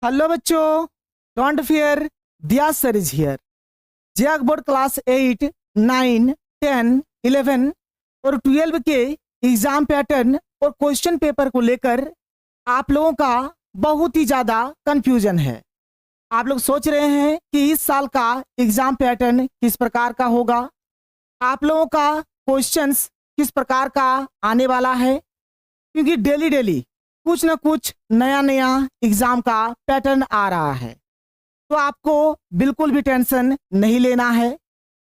Hello बच्चों, don't fear, Diya sir is here. JAC board class 8, 9, 10, 11 और 12 के एग्जाम पैटर्न और क्वेश्चन पेपर को लेकर आप लोगों का बहुत ही ज़्यादा कंफ्यूजन है। आप लोग सोच रहे हैं कि इस साल का एग्जाम पैटर्न किस प्रकार का होगा, आप लोगों का क्वेश्चंस किस प्रकार का आने वाला है, क्योंकि डेली डेली कुछ ना कुछ नया नया एग्जाम का पैटर्न आ रहा है। तो आपको बिल्कुल भी टेंशन नहीं लेना है।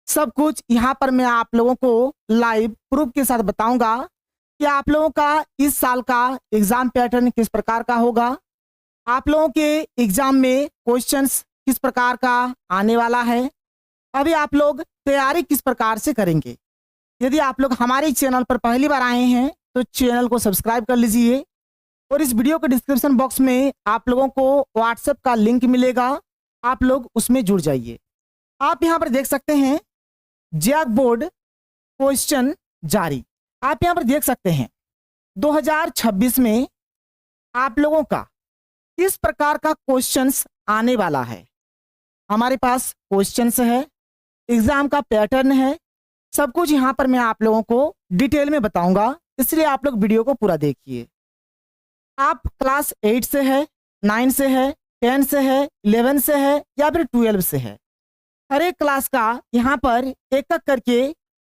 सब कुछ यहाँ पर मैं आप लोगों को लाइव प्रूफ के साथ बताऊंगा कि आप लोगों का इस साल का एग्जाम पैटर्न किस प्रकार का होगा, आप लोगों के एग्जाम में क्वेश्चंस किस प्रकार का आने वाला है, अभी आप लोग तैयारी किस प्रकार से करेंगे। यदि आप लोग हमारे चैनल पर पहली बार आए हैं तो चैनल को सब्सक्राइब कर लीजिए और इस वीडियो के डिस्क्रिप्शन बॉक्स में आप लोगों को व्हाट्सएप का लिंक मिलेगा, आप लोग उसमें जुड़ जाइए। आप यहाँ पर देख सकते हैं जैक बोर्ड क्वेश्चन जारी। आप यहाँ पर देख सकते हैं 2026 में आप लोगों का किस प्रकार का क्वेश्चंस आने वाला है। हमारे पास क्वेश्चंस है, एग्जाम का पैटर्न है, सब कुछ यहाँ पर मैं आप लोगों को डिटेल में बताऊंगा, इसलिए आप लोग वीडियो को पूरा देखिए। आप क्लास 8 से है, 9 से है, 10 से है, 11 से है या फिर 12 से है, हर एक क्लास का यहाँ पर एक एक करके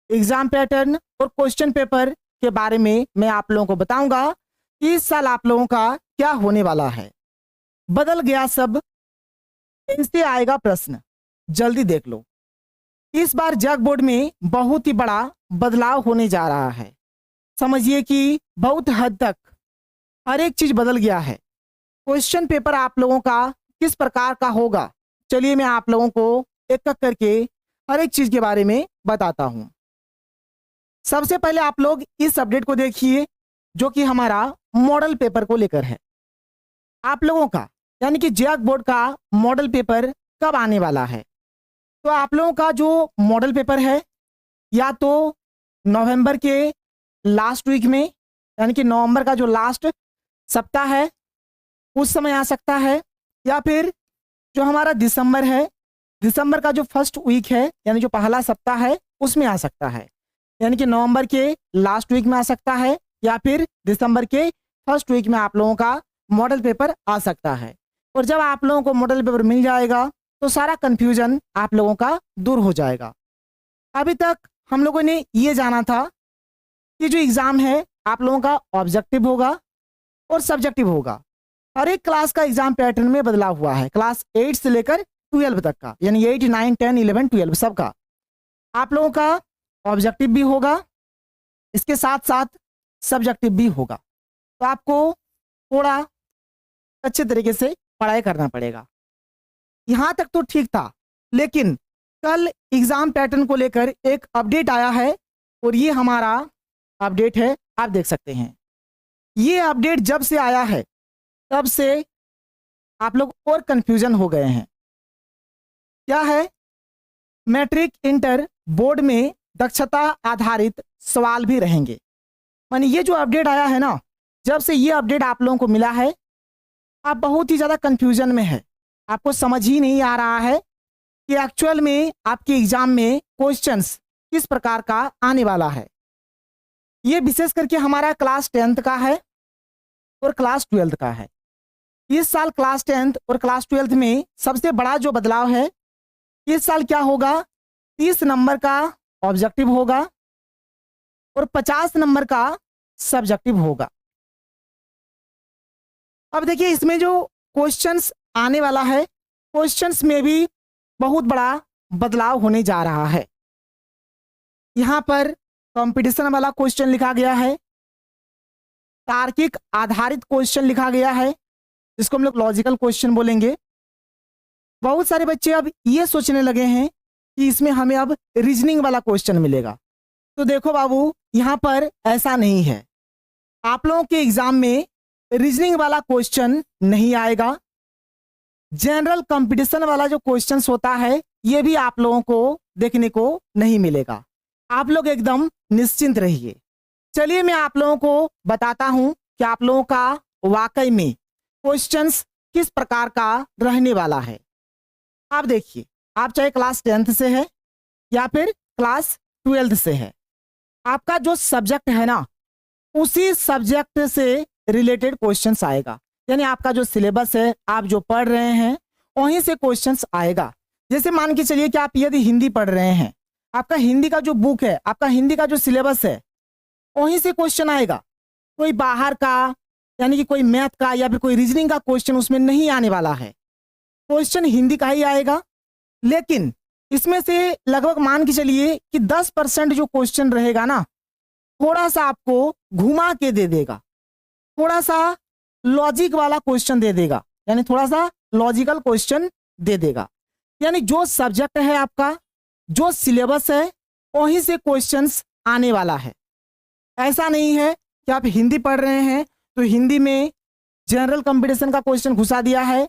एग्जाम पैटर्न और क्वेश्चन पेपर के बारे में मैं आप लोगों को बताऊंगा कि इस साल आप लोगों का क्या होने वाला है। बदल गया सब, इनसे आएगा प्रश्न, जल्दी देख लो। इस बार जैक बोर्ड में बहुत ही बड़ा बदलाव होने जा रहा है। समझिए कि बहुत हद तक हर एक चीज बदल गया है। क्वेश्चन पेपर आप लोगों का किस प्रकार का होगा, चलिए मैं आप लोगों को एक एक करके हर एक चीज के बारे में बताता हूं। सबसे पहले आप लोग इस अपडेट को देखिए जो कि हमारा मॉडल पेपर को लेकर है। आप लोगों का यानी कि जैक बोर्ड का मॉडल पेपर कब आने वाला है। तो आप लोगों का जो मॉडल पेपर है या तो नवंबर के लास्ट वीक में, यानी कि नवंबर का जो लास्ट सप्ताह है उस समय आ सकता है, या फिर जो हमारा दिसंबर है, दिसंबर का जो फर्स्ट वीक है यानी जो पहला सप्ताह है उसमें आ सकता है, यानी कि नवंबर के लास्ट वीक में आ सकता है या फिर दिसंबर के फर्स्ट वीक में आप लोगों का मॉडल पेपर आ सकता है। और जब आप लोगों को मॉडल पेपर मिल जाएगा तो सारा कंफ्यूजन आप लोगों का दूर हो जाएगा। अभी तक हम लोगों ने ये जाना था कि जो एग्जाम है आप लोगों का ऑब्जेक्टिव होगा और सब्जेक्टिव होगा। हर एक क्लास का एग्जाम पैटर्न में बदलाव हुआ है, क्लास 8 से लेकर 12 तक का, यानी 8, 9, 10, 11, 12 सबका आप लोगों का ऑब्जेक्टिव भी होगा, इसके साथ साथ सब्जेक्टिव भी होगा। तो आपको थोड़ा अच्छे तरीके से पढ़ाई करना पड़ेगा। यहाँ तक तो ठीक था, लेकिन कल एग्जाम पैटर्न को लेकर एक अपडेट आया है और ये हमारा अपडेट है, आप देख सकते हैं। ये अपडेट जब से आया है तब से आप लोग और कंफ्यूजन हो गए हैं। क्या है, मैट्रिक इंटर बोर्ड में दक्षता आधारित सवाल भी रहेंगे। मानी ये जो अपडेट आया है ना, जब से ये अपडेट आप लोगों को मिला है आप बहुत ही ज़्यादा कंफ्यूजन में है। आपको समझ ही नहीं आ रहा है कि एक्चुअल में आपके एग्जाम में क्वेश्चंस किस प्रकार का आने वाला है। ये विशेष करके हमारा क्लास 10th का है और क्लास 12th का है। इस साल क्लास 10th और क्लास 12th में सबसे बड़ा जो बदलाव है, इस साल क्या होगा, 30 नंबर का ऑब्जेक्टिव होगा और 50 नंबर का सब्जेक्टिव होगा। अब देखिए इसमें जो क्वेश्चंस आने वाला है, क्वेश्चंस में भी बहुत बड़ा बदलाव होने जा रहा है। यहाँ पर कंपटीशन वाला क्वेश्चन लिखा गया है, तार्किक आधारित क्वेश्चन लिखा गया है, जिसको हम लोग लॉजिकल क्वेश्चन बोलेंगे। बहुत सारे बच्चे अब ये सोचने लगे हैं कि इसमें हमें अब रीजनिंग वाला क्वेश्चन मिलेगा। तो देखो बाबू, यहाँ पर ऐसा नहीं है। आप लोगों के एग्जाम में रीजनिंग वाला क्वेश्चन नहीं आएगा। जनरल कंपटीशन वाला जो क्वेश्चंस होता है ये भी आप लोगों को देखने को नहीं मिलेगा। आप लोग एकदम निश्चिंत रहिए। चलिए मैं आप लोगों को बताता हूं कि आप लोगों का वाकई में क्वेश्चंस किस प्रकार का रहने वाला है। आप देखिए, आप चाहे क्लास 10th से है या फिर क्लास 12th से है, आपका जो सब्जेक्ट है ना, उसी सब्जेक्ट से रिलेटेड क्वेश्चंस आएगा। यानी आपका जो सिलेबस है, आप जो पढ़ रहे हैं, वहीं से क्वेश्चंस आएगा। जैसे मान के चलिए कि आप यदि हिंदी पढ़ रहे हैं, आपका हिंदी का जो बुक है, आपका हिंदी का जो सिलेबस है, वहीं से क्वेश्चन आएगा। कोई बाहर का यानी कि कोई मैथ का या फिर कोई रीजनिंग का क्वेश्चन उसमें नहीं आने वाला है। क्वेश्चन हिंदी का ही आएगा, लेकिन इसमें से लगभग मान के चलिए कि 10% जो क्वेश्चन रहेगा ना, थोड़ा सा आपको घुमा के दे देगा, थोड़ा सा लॉजिक वाला क्वेश्चन दे देगा, यानी थोड़ा सा लॉजिकल क्वेश्चन दे देगा। यानी जो सब्जेक्ट है आपका, जो सिलेबस है, वहीं से क्वेश्चंस आने वाला है। ऐसा नहीं है कि आप हिंदी पढ़ रहे हैं तो हिंदी में जनरल कंपटीशन का क्वेश्चन घुसा दिया है,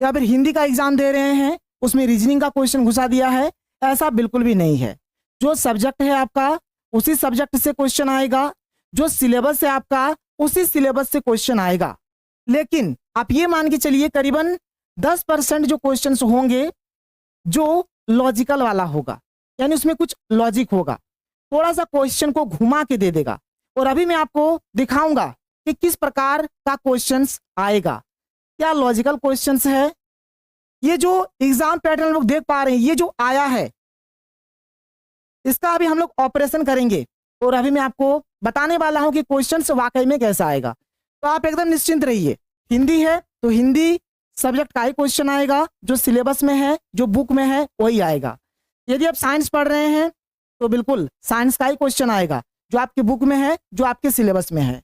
या फिर हिंदी का एग्जाम दे रहे हैं उसमें रीजनिंग का क्वेश्चन घुसा दिया है। ऐसा बिल्कुल भी नहीं है। जो सब्जेक्ट है आपका, उसी सब्जेक्ट से क्वेश्चन आएगा, जो सिलेबस है आपका, उसी सिलेबस से क्वेश्चन आएगा। लेकिन आप ये मान के चलिए करीबन 10% जो क्वेश्चंस होंगे जो लॉजिकल वाला होगा, यानी उसमें कुछ लॉजिक होगा, थोड़ा सा क्वेश्चन को घुमा के दे देगा। और अभी मैं आपको दिखाऊंगा कि किस प्रकार का क्वेश्चंस आएगा, क्या लॉजिकल क्वेश्चंस है। ये जो एग्जाम पैटर्न लोग देख पा रहे हैं, ये जो आया है, इसका अभी हम लोग ऑपरेशन करेंगे और अभी मैं आपको बताने वाला हूं कि क्वेश्चंस वाकई में कैसा आएगा। तो आप एकदम निश्चिंत रहिए। हिंदी है तो हिंदी सब्जेक्ट का ही क्वेश्चन आएगा, जो सिलेबस में है, जो बुक में है, वही आएगा। यदि आप साइंस पढ़ रहे हैं तो बिल्कुल साइंस का ही क्वेश्चन आएगा, जो आपके बुक में है, जो आपके सिलेबस में है।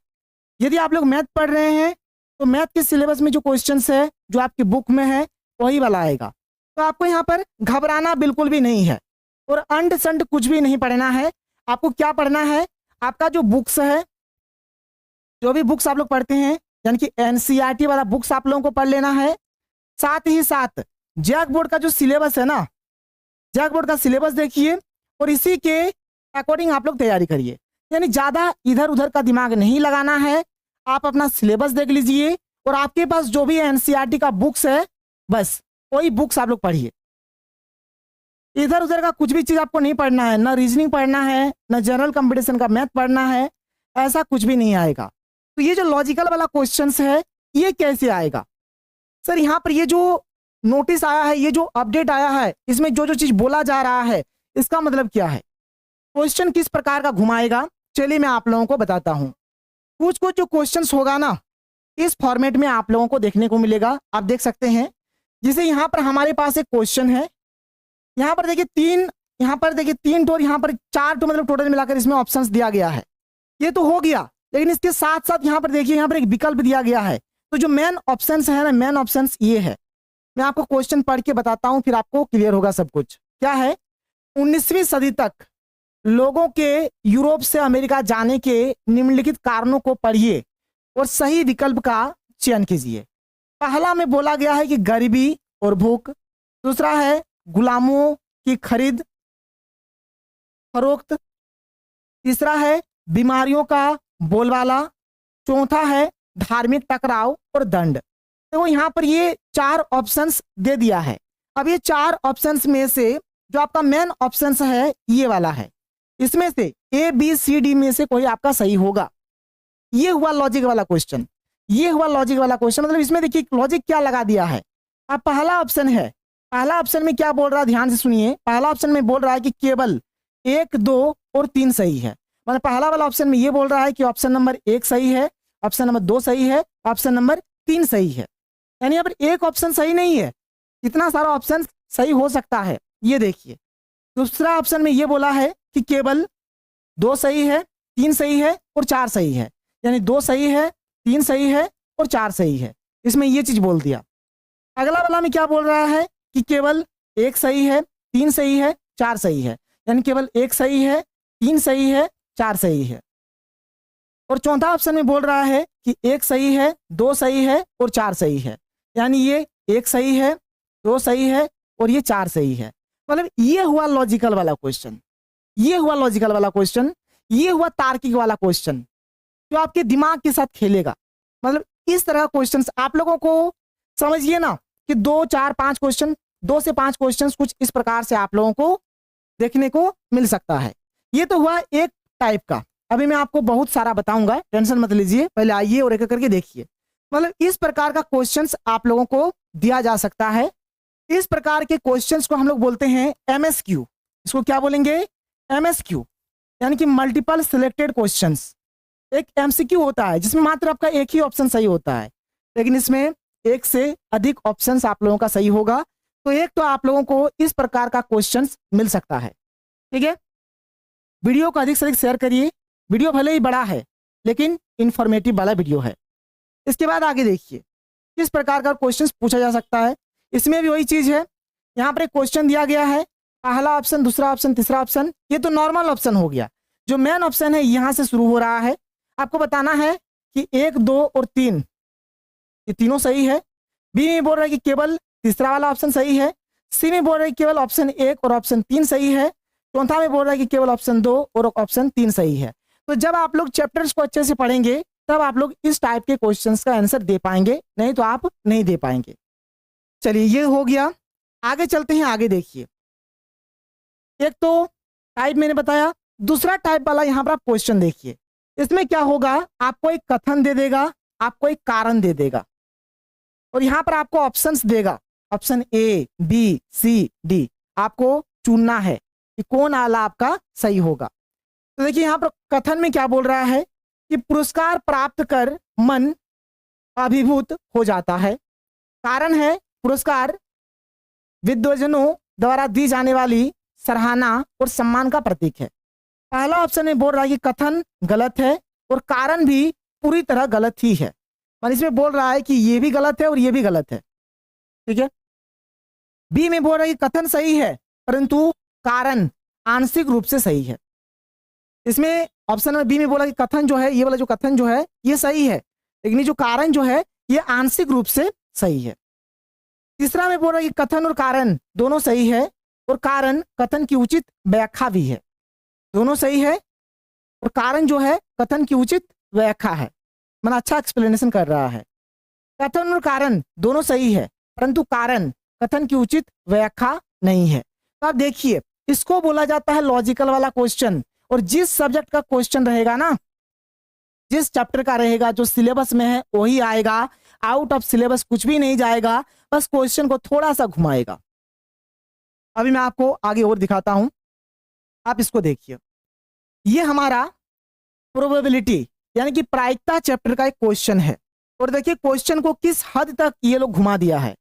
यदि आप लोग मैथ पढ़ रहे हैं तो मैथ के सिलेबस में जो क्वेश्चंस है, जो आपके बुक में है, वही वाला आएगा। तो आपको यहाँ पर घबराना बिल्कुल भी नहीं है और अंड संड कुछ भी नहीं पढ़ना है। आपको क्या पढ़ना है, आपका जो बुक्स है, जो भी बुक्स आप लोग पढ़ते हैं, यानी कि एनसीईआरटी वाला बुक्स आप लोगों को पढ़ लेना है। साथ ही साथ जैक बोर्ड का जो सिलेबस है ना, जैक बोर्ड का सिलेबस देखिए और इसी के अकॉर्डिंग आप लोग तैयारी करिए। यानी ज्यादा इधर उधर का दिमाग नहीं लगाना है। आप अपना सिलेबस देख लीजिए और आपके पास जो भी एनसीईआरटी का बुक्स है, बस वही बुक्स आप लोग पढ़िए। इधर उधर का कुछ भी चीज आपको नहीं पढ़ना है, ना रीजनिंग पढ़ना है, ना जनरल कंपटीशन का मैथ पढ़ना है, ऐसा कुछ भी नहीं आएगा। तो ये जो लॉजिकल वाला क्वेश्चंस है, ये कैसे आएगा सर? यहाँ पर ये जो नोटिस आया है, ये जो अपडेट आया है, इसमें जो जो चीज बोला जा रहा है, इसका मतलब क्या है, क्वेश्चन किस प्रकार का घुमाएगा, चलिए मैं आप लोगों को बताता हूं। कुछ कुछ जो क्वेश्चंस होगा ना, इस फॉर्मेट में आप लोगों को देखने को मिलेगा। आप देख सकते हैं, जैसे यहाँ पर हमारे पास एक क्वेश्चन है, यहाँ पर देखिए तीन, यहाँ पर देखिए 3 और यहाँ पर 4 मतलब टोटल मिलाकर इसमें ऑप्शंस दिया गया है। ये तो हो गया, लेकिन इसके साथ साथ यहाँ पर देखिए, यहाँ पर एक विकल्प दिया गया है। तो जो मेन ऑप्शंस है ना, मेन ऑप्शंस ये है। मैं आपको क्वेश्चन पढ़ के बताता हूं, फिर आपको क्लियर होगा सब कुछ। क्या है, 19वीं सदी तक लोगों के यूरोप से अमेरिका जाने के निम्नलिखित कारणों को पढ़िए और सही विकल्प का चयन कीजिए। पहला में बोला गया है कि गरीबी और भूख, दूसरा है गुलामों की खरीद फरोख्त, तीसरा है बीमारियों का बोलबाला, चौथा है धार्मिक टकराव और दंड। तो यहाँ पर ये 4 ऑप्शंस दे दिया है। अब ये 4 ऑप्शंस में से जो आपका मेन ऑप्शंस है, ये वाला है। इसमें से A, B, C, D में से कोई आपका सही होगा। ये हुआ लॉजिक वाला क्वेश्चन, ये हुआ लॉजिक वाला क्वेश्चन। मतलब इसमें देखिए लॉजिक क्या लगा दिया है। अब पहला ऑप्शन है, पहला ऑप्शन में क्या बोल रहा है, ध्यान से सुनिए। पहला ऑप्शन में बोल रहा है कि केवल 1, 2 और 3 सही है। मतलब पहला वाला ऑप्शन में ये बोल रहा है कि ऑप्शन नंबर 1 सही है, ऑप्शन नंबर 2 सही है, ऑप्शन नंबर 3 सही है। यानी यहाँ पर एक ऑप्शन सही नहीं है, कितना सारा ऑप्शन सही हो सकता है, ये देखिए। दूसरा ऑप्शन में ये बोला है कि केवल 2 सही है, 3 सही है और 4 सही है। यानी 2 सही है, 3 सही है और 4 सही है। इसमें ये चीज बोल दिया। अगला वाला में क्या बोल रहा है कि केवल 1 सही है, 3 सही है, 4 सही है। यानी केवल 1 सही है, 3 सही है, 4 सही है। और चौथा ऑप्शन में बोल रहा है कि 1 सही है, 2 सही है और 4 सही है। यानी ये 1 सही है, 2 सही है और ये 4 सही है। मतलब ये हुआ लॉजिकल वाला क्वेश्चन, ये हुआ लॉजिकल वाला क्वेश्चन, ये हुआ तार्किक वाला क्वेश्चन जो आपके दिमाग के साथ खेलेगा। मतलब इस तरह क्वेश्चंस आप लोगों को समझिए ना कि 2 4 5 क्वेश्चन, 2 से 5 क्वेश्चन कुछ इस प्रकार से आप लोगों को देखने को मिल सकता है। ये तो हुआ एक टाइप का। अभी मैं आपको बहुत सारा बताऊंगा, टेंशन मत लीजिए, पहले आइए और एक एक करके देखिए। मतलब इस प्रकार का क्वेश्चंस आप लोगों को दिया जा सकता है। इस प्रकार के क्वेश्चंस को हम लोग बोलते हैं एमएसक्यू। इसको क्या बोलेंगे? एमएसक्यू, यानी कि मल्टीपल सिलेक्टेड क्वेश्चंस। एक एमसीक्यू होता है जिसमें मात्र आपका एक ही ऑप्शन सही होता है, लेकिन इसमें एक से अधिक ऑप्शंस आप लोगों का सही होगा। तो एक तो आप लोगों को इस प्रकार का क्वेश्चंस मिल सकता है। ठीक है, वीडियो को अधिक से अधिक शेयर करिए। वीडियो भले ही बड़ा है लेकिन इंफॉर्मेटिव वाला वीडियो है। इसके बाद आगे देखिए किस प्रकार का क्वेश्चंस पूछा जा सकता है। इसमें भी वही चीज है, यहाँ पर एक क्वेश्चन दिया गया है, पहला ऑप्शन, दूसरा ऑप्शन, तीसरा ऑप्शन। ये तो नॉर्मल ऑप्शन हो गया। जो मेन ऑप्शन है यहाँ से शुरू हो रहा है। आपको बताना है कि 1 2 और 3 ये तीनों सही है। बी में बोल रहा है कि केवल तीसरा वाला ऑप्शन सही है। सी में बोल रहा है कि केवल ऑप्शन 1 और ऑप्शन 3 सही है। चौथा में बोल रहा है कि केवल ऑप्शन 2 और ऑप्शन 3 सही है। तो जब आप लोग चैप्टर्स को अच्छे से पढ़ेंगे तब आप लोग इस टाइप के क्वेश्चंस का आंसर दे पाएंगे, नहीं तो आप नहीं दे पाएंगे। चलिए ये हो गया, आगे चलते हैं। आगे देखिए, एक तो टाइप मैंने बताया, दूसरा टाइप वाला यहाँ पर आप क्वेश्चन देखिए। इसमें क्या होगा, आपको एक कथन दे देगा, आपको एक कारण दे देगा और यहाँ पर आपको ऑप्शंस देगा, option A B C D. आपको चुनना है कि कौन वाला आपका सही होगा। तो देखिए यहाँ पर कथन में क्या बोल रहा है कि पुरस्कार प्राप्त कर मन अभिभूत हो जाता है। कारण है, पुरस्कार विद्वजनों द्वारा दी जाने वाली सराहना और सम्मान का प्रतीक है। पहला ऑप्शन में बोल रहा है कि कथन गलत है और कारण भी पूरी तरह गलत ही है। मतलब इसमें बोल रहा है कि ये भी गलत है और ये भी गलत है। ठीक है, बी में बोल रहा है कि कथन सही है परंतु कारण आंशिक रूप से सही है। इसमें ऑप्शन में बी में बोला कि कथन जो है, ये वाला जो कथन जो है ये सही है, लेकिन ये जो कारण जो है ये आंशिक रूप से सही है। तीसरा में बोल रहा है कि कथन और कारण दोनों सही है और कारण कथन की उचित व्याख्या भी है। दोनों सही है और कारण जो है कथन की उचित व्याख्या है, मतलब अच्छा एक्सप्लेनेशन कर रहा है। कथन और कारण दोनों सही है परंतु कारण कथन की उचित व्याख्या नहीं है। तो आप देखिए, इसको बोला जाता है लॉजिकल वाला क्वेश्चन। और जिस सब्जेक्ट का क्वेश्चन रहेगा ना, जिस चैप्टर का रहेगा, जो सिलेबस में है वही आएगा। आउट ऑफ सिलेबस कुछ भी नहीं जाएगा, बस क्वेश्चन को थोड़ा सा घुमाएगा। अभी मैं आपको आगे और दिखाता हूं, आप इसको देखिए। ये हमारा प्रोबेबिलिटी यानी कि प्रायिकता चैप्टर का एक क्वेश्चन है। और देखिए क्वेश्चन को किस हद तक ये लोग घुमा दिया है।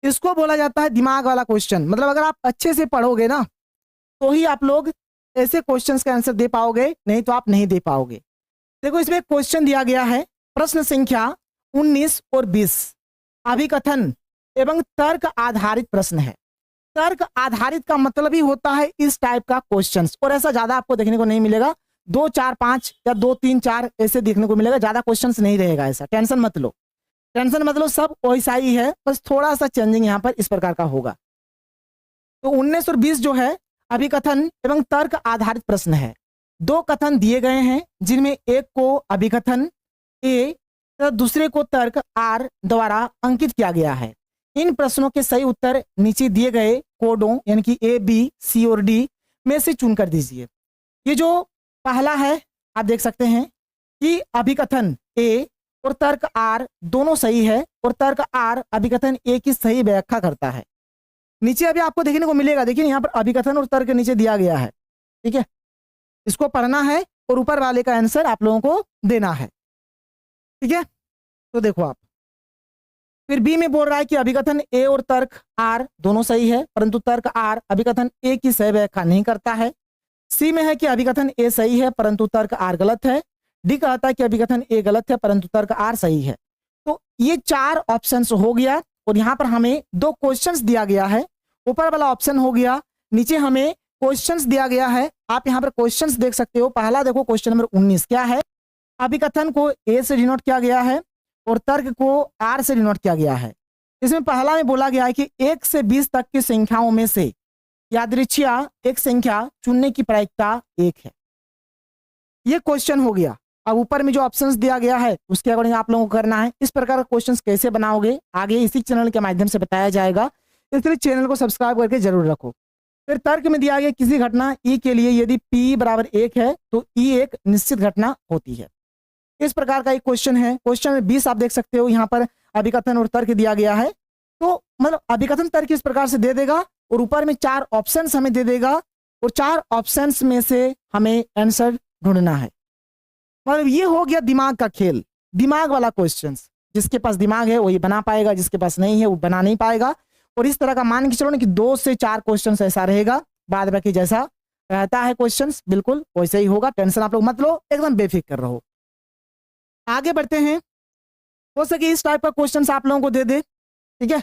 इसको बोला जाता है दिमाग वाला क्वेश्चन। मतलब अगर आप अच्छे से पढ़ोगे ना तो ही आप लोग ऐसे क्वेश्चंस का आंसर दे पाओगे, नहीं तो आप नहीं दे पाओगे। देखो इसमें क्वेश्चन दिया गया है, प्रश्न संख्या 19 और 20 अभिकथन एवं तर्क आधारित प्रश्न है। तर्क आधारित का मतलब ही होता है इस टाइप का क्वेश्चंस, और ऐसा ज्यादा आपको देखने को नहीं मिलेगा। 2 4 5 या 2 3 4 ऐसे देखने को मिलेगा, ज्यादा क्वेश्चंस नहीं रहेगा। ऐसा टेंशन मत लो, टेंशन मत लो, सब वैसा ही है, बस थोड़ा सा चेंजिंग यहाँ पर इस प्रकार का होगा। तो 19 और 20 जो है अभिकथन एवं तर्क आधारित प्रश्न है। 2 कथन दिए गए हैं जिनमें एक को अभिकथन ए तो दूसरे को तर्क आर द्वारा अंकित किया गया है। इन प्रश्नों के सही उत्तर नीचे दिए गए कोडों यानी कि ए बी सी और डी में से चुन कर दीजिए। ये जो पहला है आप देख सकते हैं कि अभिकथन ए और तर्क आर दोनों सही है और तर्क आर अभिकथन ए की सही व्याख्या करता है। नीचे अभी आपको देखने को मिलेगा, देखिए यहाँ पर अभिकथन और तर्क नीचे दिया गया है। ठीक है, इसको पढ़ना है और ऊपर वाले का आंसर आप लोगों को देना है। ठीक है, तो देखो आप फिर बी में बोल रहा है कि अभिकथन ए और तर्क आर दोनों सही है परंतु तर्क आर अभिकथन ए की सही व्याख्या नहीं करता है। सी में है कि अभिकथन ए सही है परंतु तर्क आर गलत है। डी कहता है कि अभिकथन ए गलत है परंतु तर्क आर सही है। तो ये 4 ऑप्शंस हो गया और यहाँ पर हमें 2 क्वेश्चंस दिया गया है। ऊपर वाला ऑप्शन हो गया, नीचे हमें क्वेश्चंस दिया गया है। आप यहाँ पर क्वेश्चंस देख सकते हो। पहला देखो क्वेश्चन नंबर 19 क्या है, अभिकथन को ए से डिनोट किया गया है और तर्क को आर से डिनोट किया गया है। इसमें पहला में बोला गया है कि 1 से 20 तक की संख्याओं में से यादृच्छिक एक संख्या चुनने की प्रायिकता 1 है। ये क्वेश्चन हो गया। अब ऊपर में जो ऑप्शंस दिया गया है उसके अकॉर्डिंग आप लोगों को करना है। इस प्रकार का क्वेश्चंस कैसे बनाओगे आगे इसी चैनल के माध्यम से बताया जाएगा, इसलिए चैनल को सब्सक्राइब करके जरूर रखो। फिर तर्क में दिया गया किसी घटना ई के लिए यदि पी बराबर 1 है तो ई एक निश्चित घटना होती है। इस प्रकार का एक क्वेश्चन है। क्वेश्चन में 20 आप देख सकते हो यहाँ पर अभिकथन और तर्क दिया गया है। तो मतलब अभिकथन तर्क इस प्रकार से दे देगा और ऊपर में 4 ऑप्शंस हमें दे देगा और 4 ऑप्शंस में से हमें आंसर ढूंढना है। मतलब ये हो गया दिमाग का खेल, दिमाग वाला क्वेश्चंस। जिसके पास दिमाग है वही बना पाएगा, जिसके पास नहीं है वो बना नहीं पाएगा। और इस तरह का मान के चलो ना कि 2 से 4 क्वेश्चंस ऐसा रहेगा, बाद बाकी जैसा रहता है क्वेश्चंस बिल्कुल वैसे ही होगा। टेंशन आप लोग मत लो, एकदम बेफिक्र रहो। आगे बढ़ते हैं। हो सके इस टाइप का क्वेश्चंस आप लोगों को दे दे, ठीक है।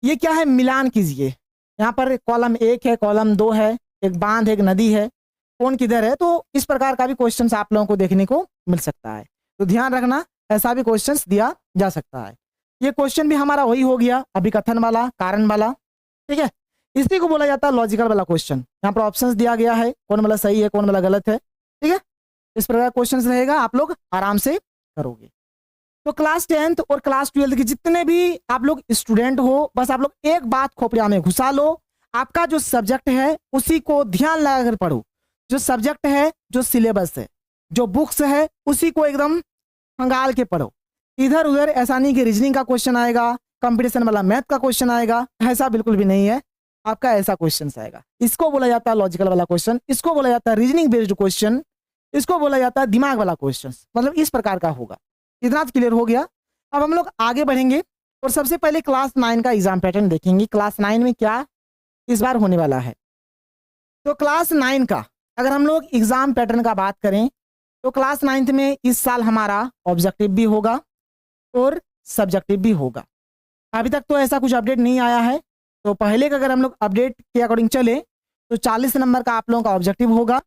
ये क्या है, मिलान कीजिए। यहाँ पर कॉलम 1 है, कॉलम 2 है, एक बांध एक नदी है, कौन किधर है। तो इस प्रकार का भी क्वेश्चंस आप लोगों को देखने को मिल सकता है। तो ध्यान रखना ऐसा भी क्वेश्चंस दिया जा सकता है। ये क्वेश्चन भी हमारा वही हो गया अभिकथन वाला, कारण वाला, ठीक है। इसी को बोला जाता है लॉजिकल वाला क्वेश्चन। यहाँ पर ऑप्शंस दिया गया है, कौन वाला सही है कौन वाला गलत है, ठीक है। इस प्रकार क्वेश्चंस रहेगा, आप लोग आराम से करोगे। तो क्लास 10th और क्लास 12th के जितने भी आप लोग स्टूडेंट हो, बस आप लोग एक बात खोपड़िया में घुसा लो, आपका जो सब्जेक्ट है उसी को ध्यान लगाकर पढ़ो। जो सब्जेक्ट है, जो सिलेबस है, जो बुक्स है उसी को एकदम खंगाल के पढ़ो। इधर उधर ऐसा नहीं कि रीजनिंग का क्वेश्चन आएगा, कंपटीशन वाला मैथ का क्वेश्चन आएगा, ऐसा बिल्कुल भी नहीं है। आपका ऐसा क्वेश्चन आएगा, इसको बोला जाता है लॉजिकल वाला क्वेश्चन, इसको बोला जाता है रीजनिंग बेस्ड क्वेश्चन, इसको बोला जाता है दिमाग वाला क्वेश्चन। मतलब इस प्रकार का होगा। इतना क्लियर हो गया। अब हम लोग आगे बढ़ेंगे और सबसे पहले क्लास 9 का एग्जाम पैटर्न देखेंगे। क्लास 9 में क्या इस बार होने वाला है। तो क्लास 9 का अगर हम लोग एग्जाम पैटर्न का बात करें तो क्लास 9th में इस साल हमारा ऑब्जेक्टिव भी होगा और सब्जेक्टिव भी होगा। अभी तक तो ऐसा कुछ अपडेट नहीं आया है। तो पहले का अगर हम लोग अपडेट के अकॉर्डिंग चले तो 40 नंबर का आप लोगों का ऑब्जेक्टिव होगा,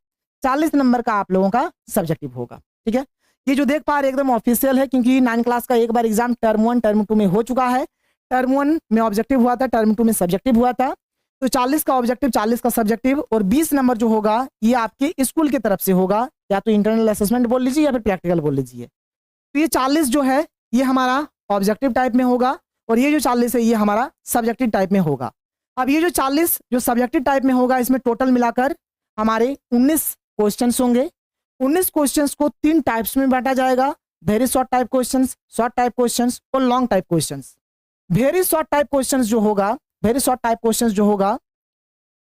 40 नंबर का आप लोगों का सब्जेक्टिव होगा, ठीक है। ये जो देख पा रहे एकदम ऑफिशियल है, क्योंकि 9 क्लास का एक बार एग्जाम टर्म 1 टर्म 2 में हो चुका है। टर्म 1 में ऑब्जेक्टिव हुआ था, टर्म 2 में सब्जेक्टिव हुआ था। तो 40 का ऑब्जेक्टिव, 40 का सब्जेक्टिव और 20 नंबर जो होगा ये आपके स्कूल की तरफ से होगा, या तो इंटरनल असेसमेंट बोल लीजिए या फिर प्रैक्टिकल बोल लीजिए। तो ये 40 जो है ये हमारा ऑब्जेक्टिव टाइप में होगा और ये जो 40 है ये हमारा सब्जेक्टिव टाइप में होगा। अब ये जो 40 जो सब्जेक्टिव टाइप में होगा इसमें टोटल मिलाकर हमारे 19 क्वेश्चंस होंगे। 19 क्वेश्चंस को 3 टाइप्स में बांटा जाएगा, very short type questions, short type questions और long type questions. Very short type questions जो होगा, वेरी शॉर्ट टाइप क्वेश्चंस जो होगा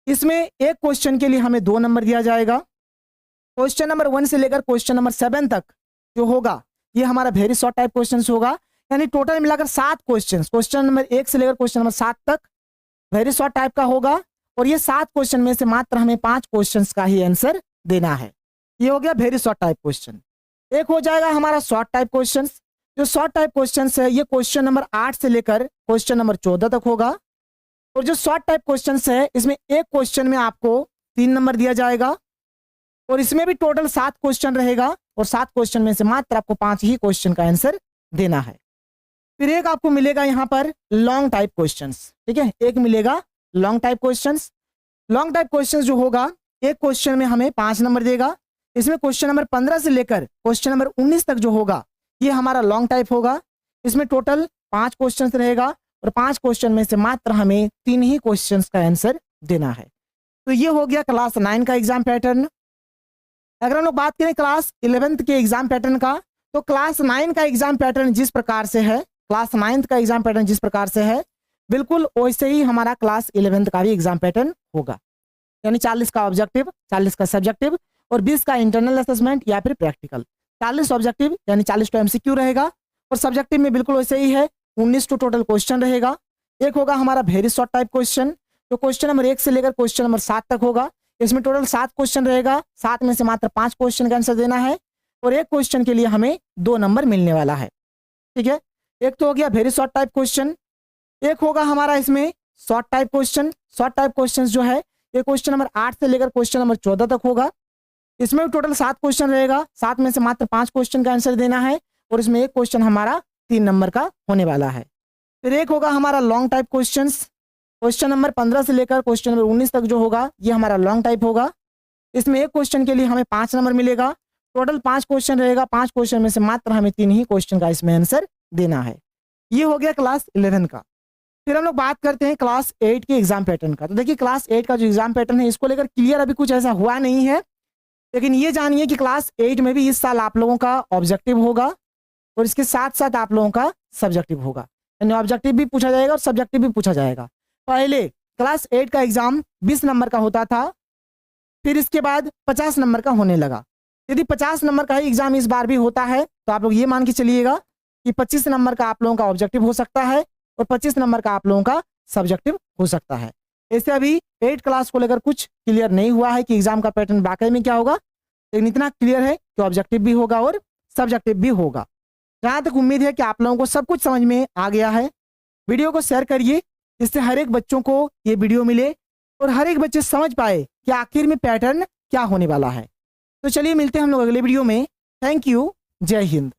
इसमें एक क्वेश्चन के लिए हमें 2 नंबर दिया जाएगा। क्वेश्चन नंबर 1 से लेकर क्वेश्चन नंबर 7 तक जो होगा ये हमारा वेरी शॉर्ट टाइप क्वेश्चंस होगा। यानी टोटल मिलाकर 7 क्वेश्चंस, क्वेश्चन नंबर 1 से लेकर क्वेश्चन नंबर 7 तक वेरी शॉर्ट टाइप का होगा। और ये 7 क्वेश्चन में से मात्र हमें 5 क्वेश्चंस का ही आंसर देना है। ये हो गया वेरी शॉर्ट टाइप क्वेश्चन। एक हो जाएगा हमारा शॉर्ट टाइप क्वेश्चन। जो शॉर्ट टाइप क्वेश्चन है ये क्वेश्चन नंबर 8 से लेकर क्वेश्चन नंबर 14 तक होगा। और जो शॉर्ट टाइप क्वेश्चन है इसमें एक क्वेश्चन में आपको 3 नंबर दिया जाएगा और इसमें भी टोटल 7 क्वेश्चन रहेगा और 7 क्वेश्चन में से मात्र आपको 5 ही क्वेश्चन का आंसर देना है। फिर एक आपको मिलेगा यहाँ पर लॉन्ग टाइप क्वेश्चंस, ठीक है। एक मिलेगा long type questions. Long type questions जो होगा एक क्वेश्चन में हमें 5 नंबर देगा। इसमें क्वेश्चन नंबर 15 से लेकर क्वेश्चन नंबर 19 तक जो होगा ये हमारा लॉन्ग टाइप होगा। इसमें टोटल 5 क्वेश्चन रहेगा और 5 क्वेश्चन में से मात्र हमें 3 ही क्वेश्चन का आंसर देना है। तो ये हो गया क्लास 9 का एग्जाम पैटर्न। अगर हम लोग बात करें क्लास 11th के एग्जाम पैटर्न का तो क्लास 9 का एग्जाम पैटर्न जिस प्रकार से है, क्लास 9th का एग्जाम पैटर्न जिस प्रकार से है बिल्कुल वैसे ही हमारा क्लास 11th का भी एग्जाम पैटर्न होगा। यानी 40 का ऑब्जेक्टिव, 40 का सब्जेक्टिव और 20 का इंटरनल असेसमेंट या फिर प्रैक्टिकल। 40 ऑब्जेक्टिव यानी 40 तो एमसीक्यू रहेगा और सब्जेक्टिव में बिल्कुल वैसे ही है, 19 तो टोटल क्वेश्चन रहेगा। एक होगा हमारा वेरी शॉर्ट टाइप क्वेश्चन, तो क्वेश्चन नंबर 1 से लेकर क्वेश्चन नंबर 7 तक होगा। इसमें टोटल 7 क्वेश्चन रहेगा, 7 में से मात्र 5 क्वेश्चन का आंसर देना है और एक क्वेश्चन के लिए हमें 2 नंबर मिलने वाला है, ठीक है। एक तो हो गया वेरी शॉर्ट टाइप क्वेश्चन। एक होगा हमारा इसमें short type question. Short type question जो है ये क्वेश्चन नंबर 8 से लेकर क्वेश्चन नंबर 14 तक होगा। इसमें टोटल 7 क्वेश्चन रहेगा, 7 में से मात्र 5 क्वेश्चन का आंसर देना है और इसमें एक क्वेश्चन हमारा 3 नंबर का होने वाला है। फिर एक होगा हमारा long type question. Question number 15 से लेकर क्वेश्चन नंबर 19 तक जो होगा ये हमारा लॉन्ग टाइप होगा। इसमें एक क्वेश्चन के लिए हमें 5 नंबर मिलेगा। टोटल 5 क्वेश्चन रहेगा, 5 क्वेश्चन में से मात्र हमें 3 ही क्वेश्चन का इसमें आंसर देना है। ये हो गया क्लास 11 का। फिर हम लोग बात करते हैं क्लास 8 के एग्जाम पैटर्न का। तो देखिए क्लास 8 का जो एग्जाम पैटर्न है इसको लेकर क्लियर अभी कुछ ऐसा हुआ नहीं है, लेकिन ये जानिए कि क्लास 8 में भी इस साल आप लोगों का ऑब्जेक्टिव होगा और इसके साथ साथ आप लोगों का सब्जेक्टिव होगा, यानी ऑब्जेक्टिव भी पूछा जाएगा और सब्जेक्टिव भी पूछा जाएगा। पहले क्लास 8 का एग्जाम 20 नंबर का होता था, फिर इसके बाद 50 नंबर का होने लगा। यदि 50 नंबर का ही एग्जाम इस बार भी होता है तो आप लोग ये मान के चलिएगा कि 25 नंबर का आप लोगों का ऑब्जेक्टिव हो सकता है और 25 नंबर का आप लोगों का सब्जेक्टिव हो सकता है। ऐसे अभी 8 क्लास को लेकर कुछ क्लियर नहीं हुआ है कि एग्जाम का पैटर्न वाकई में क्या होगा, लेकिन इतना क्लियर है कि ऑब्जेक्टिव भी होगा और सब्जेक्टिव भी होगा। जहाँ तक उम्मीद है कि आप लोगों को सब कुछ समझ में आ गया है। वीडियो को शेयर करिए जिससे हर एक बच्चों को ये वीडियो मिले और हर एक बच्चे समझ पाए कि आखिर में पैटर्न क्या होने वाला है। तो चलिए मिलते हैं हम लोग अगले वीडियो में। थैंक यू, जय हिंद।